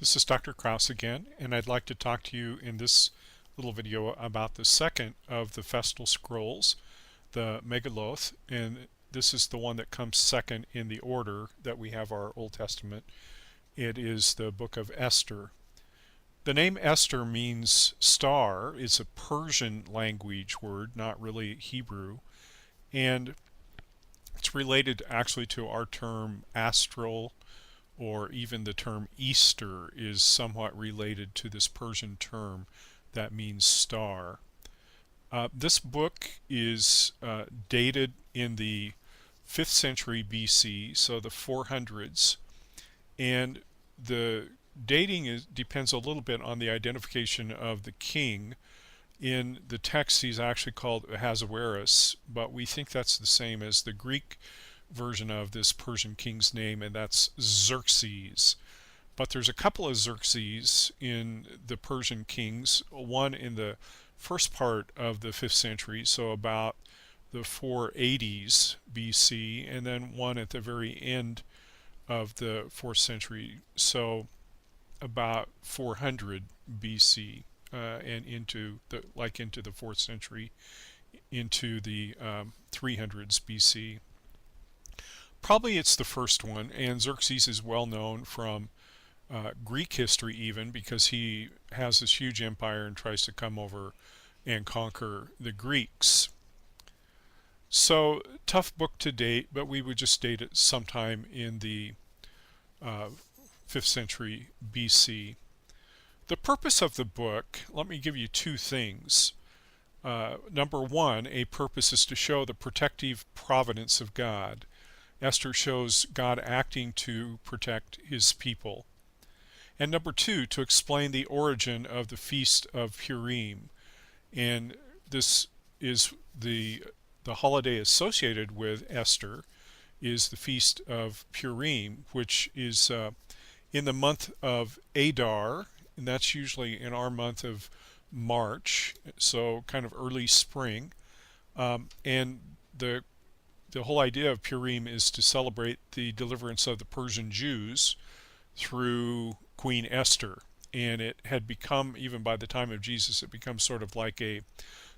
This is Dr. Kraus again, and I'd like to talk to you in this little video about the second of the Festal scrolls, the Megilloth, and this is the one that comes second in the order that we have our Old Testament. It is the book of Esther. The name Esther means star. It's a Persian language word, not really Hebrew, and it's related actually to our term astral, or even the term Easter is somewhat related to this Persian term that means star. This book is dated in the 5th century BC, so the 400s, and the dating depends a little bit on the identification of the king. In the text he's actually called Ahasuerus, but we think that's the same as the Greek version of this Persian king's name, and that's Xerxes. But there's a couple of Xerxes in the Persian kings, one in the first part of the 5th century, so about the 480s BC, and then one at the very end of the 4th century, so about 400 BC, and into the 4th century, into the 300s BC. Probably it's the first one, and Xerxes is well known from Greek history even, because he has this huge empire and tries to come over and conquer the Greeks. So tough book to date, but we would just date it sometime in the 5th century BC. The purpose of the book, let me give you two things. Number one, a purpose is to show the protective providence of God. Esther shows God acting to protect his people. And number two, to explain the origin of the Feast of Purim. And this is the holiday associated with Esther is the Feast of Purim, which is in the month of Adar, and that's usually in our month of March, so kind of early spring. And the whole idea of Purim is to celebrate the deliverance of the Persian Jews through Queen Esther. And it had become, even by the time of Jesus, it becomes sort of like a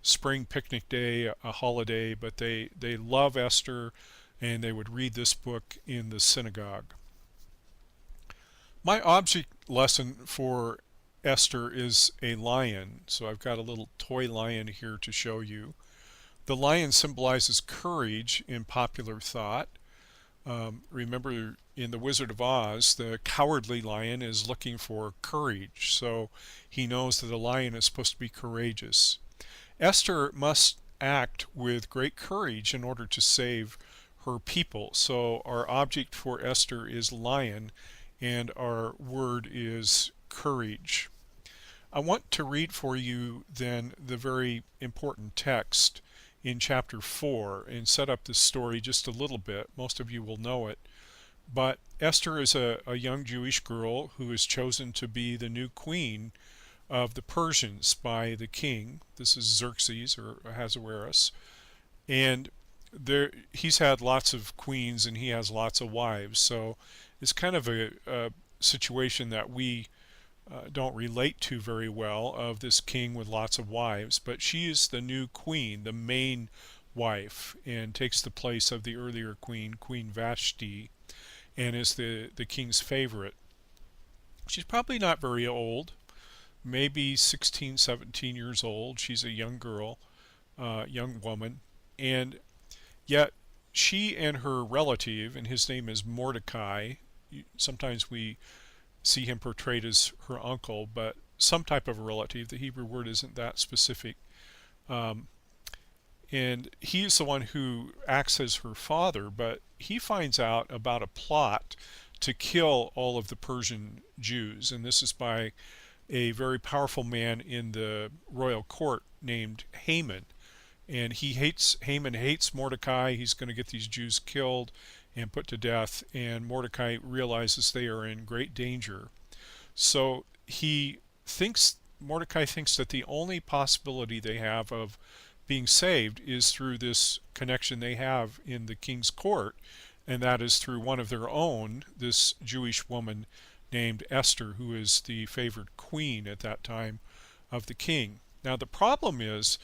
spring picnic day, a holiday, but they love Esther, and they would read this book in the synagogue. My object lesson for Esther is a lion, so I've got a little toy lion here to show you. The lion symbolizes courage in popular thought. Remember, in The Wizard of Oz, the cowardly lion is looking for courage, so he knows that the lion is supposed to be courageous. Esther must act with great courage in order to save her people, so our object for Esther is lion, and our word is courage. I want to read for you then the very important text in chapter 4 and set up this story just a little bit. Most of you will know it. But Esther is a young Jewish girl who is chosen to be the new queen of the Persians by the king. This is Xerxes, or Ahasuerus. And he's had lots of queens and he has lots of wives. So it's kind of a situation that we don't relate to very well, of this king with lots of wives, but she is the new queen, the main wife, and takes the place of the earlier queen, Queen Vashti, and is the king's favorite. She's probably not very old, maybe 16, 17 years old. She's a young girl, young woman, and yet she and her relative, and his name is Mordecai, sometimes we see him portrayed as her uncle, but some type of a relative. The Hebrew word isn't that specific. And he's the one who acts as her father, but he finds out about a plot to kill all of the Persian Jews, and this is by a very powerful man in the royal court named Haman. And Haman hates Mordecai. He's going to get these Jews killed and put to death, and Mordecai realizes they are in great danger. So Mordecai thinks that the only possibility they have of being saved is through this connection they have in the king's court, and that is through one of their own, this Jewish woman named Esther, who is the favored queen at that time of the king. Now the problem is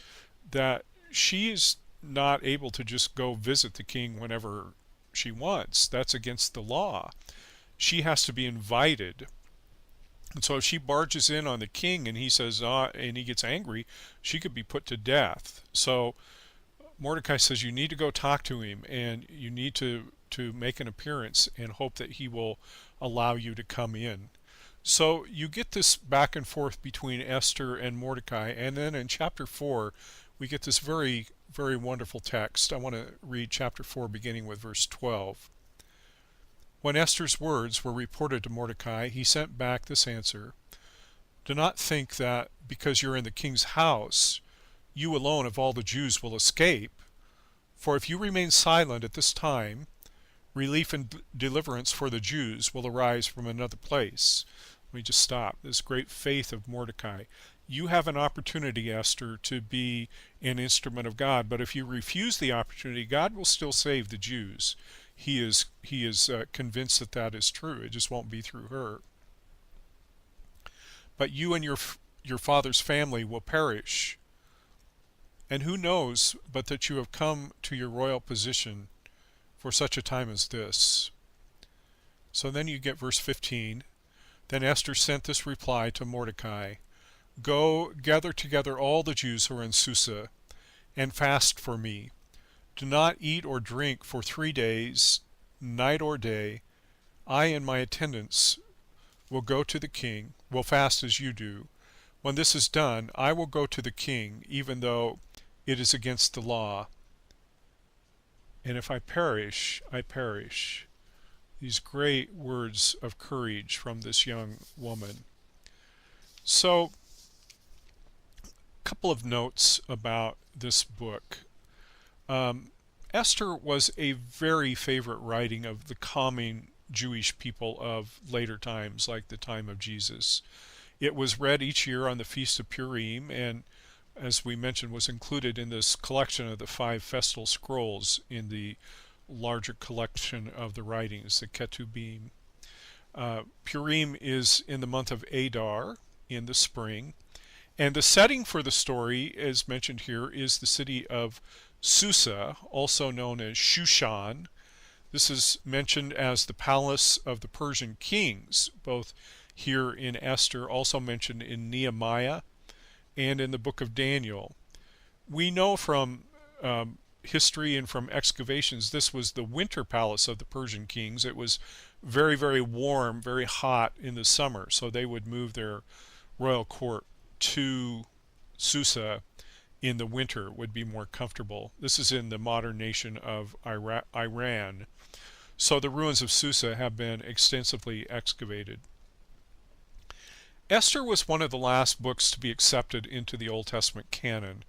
that she is not able to just go visit the king whenever she wants. That's against the law. She has to be invited. And so if she barges in on the king and he says, and he gets angry, she could be put to death. So Mordecai says you need to go talk to him, and you need to make an appearance and hope that he will allow you to come in. So you get this back and forth between Esther and Mordecai, and then in chapter 4 we get this very, very wonderful text. I want to read chapter 4 beginning with verse 12. When Esther's words were reported to Mordecai, he sent back this answer: "Do not think that because you're in the king's house, you alone of all the Jews will escape. For if you remain silent at this time, relief and deliverance for the Jews will arise from another place." Let me just stop. This great faith of Mordecai. You have an opportunity, Esther, to be an instrument of God, but if you refuse the opportunity, God will still save the Jews. He is convinced that that is true. It just won't be through her. But you and your father's family will perish. And who knows but that you have come to your royal position for such a time as this? So then you get verse 15. Then Esther sent this reply to Mordecai: "Go, gather together all the Jews who are in Susa, and fast for me. Do not eat or drink for 3 days, night or day. I and my attendants will go to the king, will fast as you do. When this is done, I will go to the king, even though it is against the law. And if I perish, I perish." These great words of courage from this young woman. So, a couple of notes about this book. Esther was a very favorite writing of the common Jewish people of later times, like the time of Jesus. It was read each year on the Feast of Purim, and as we mentioned, was included in this collection of the 5 Festal scrolls in the larger collection of the writings, the Ketubim. Purim is in the month of Adar, in the spring, and the setting for the story, as mentioned here, is the city of Susa, also known as Shushan. This is mentioned as the palace of the Persian kings, both here in Esther, also mentioned in Nehemiah and in the book of Daniel. We know from history and from excavations this was the winter palace of the Persian kings. It was very, very warm, very hot in the summer, so they would move their royal court to Susa in the winter. Would be more comfortable. This is in the modern nation of Iran. So the ruins of Susa have been extensively excavated. Esther was one of the last books to be accepted into the Old Testament canon,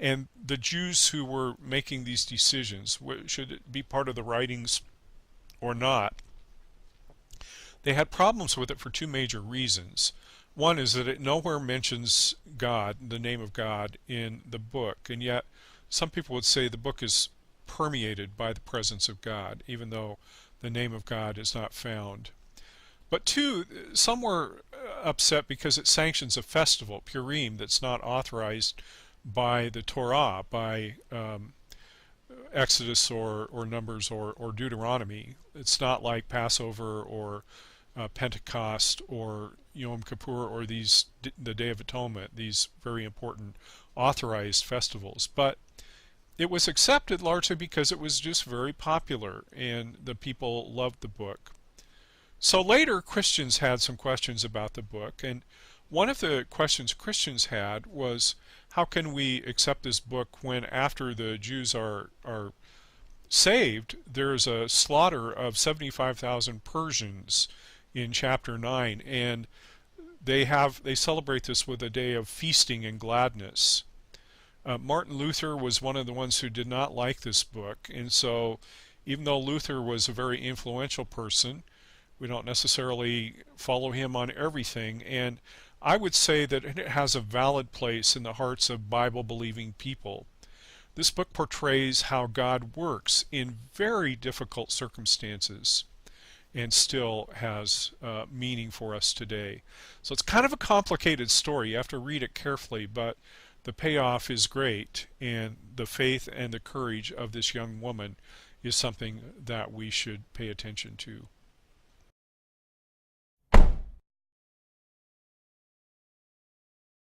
and the Jews who were making these decisions, should it be part of the writings or not, they had problems with it for 2 major reasons. One is that it nowhere mentions God, the name of God, in the book, and yet some people would say the book is permeated by the presence of God, even though the name of God is not found. But 2, some were upset because it sanctions a festival, Purim, that's not authorized by the Torah, by Exodus or Numbers or Deuteronomy. It's not like Passover or Pentecost or Yom Kippur or the Day of Atonement, these very important authorized festivals. But it was accepted largely because it was just very popular and the people loved the book. So later Christians had some questions about the book, and one of the questions Christians had was, how can we accept this book when after the Jews are saved, there's a slaughter of 75,000 Persians in chapter 9, and they celebrate this with a day of feasting and gladness. Martin Luther was one of the ones who did not like this book, and so even though Luther was a very influential person, we don't necessarily follow him on everything, and I would say that it has a valid place in the hearts of Bible-believing people. This book portrays how God works in very difficult circumstances. and still has meaning for us today. So it's kind of a complicated story. You have to read it carefully, but the payoff is great, and the faith and the courage of this young woman is something that we should pay attention to.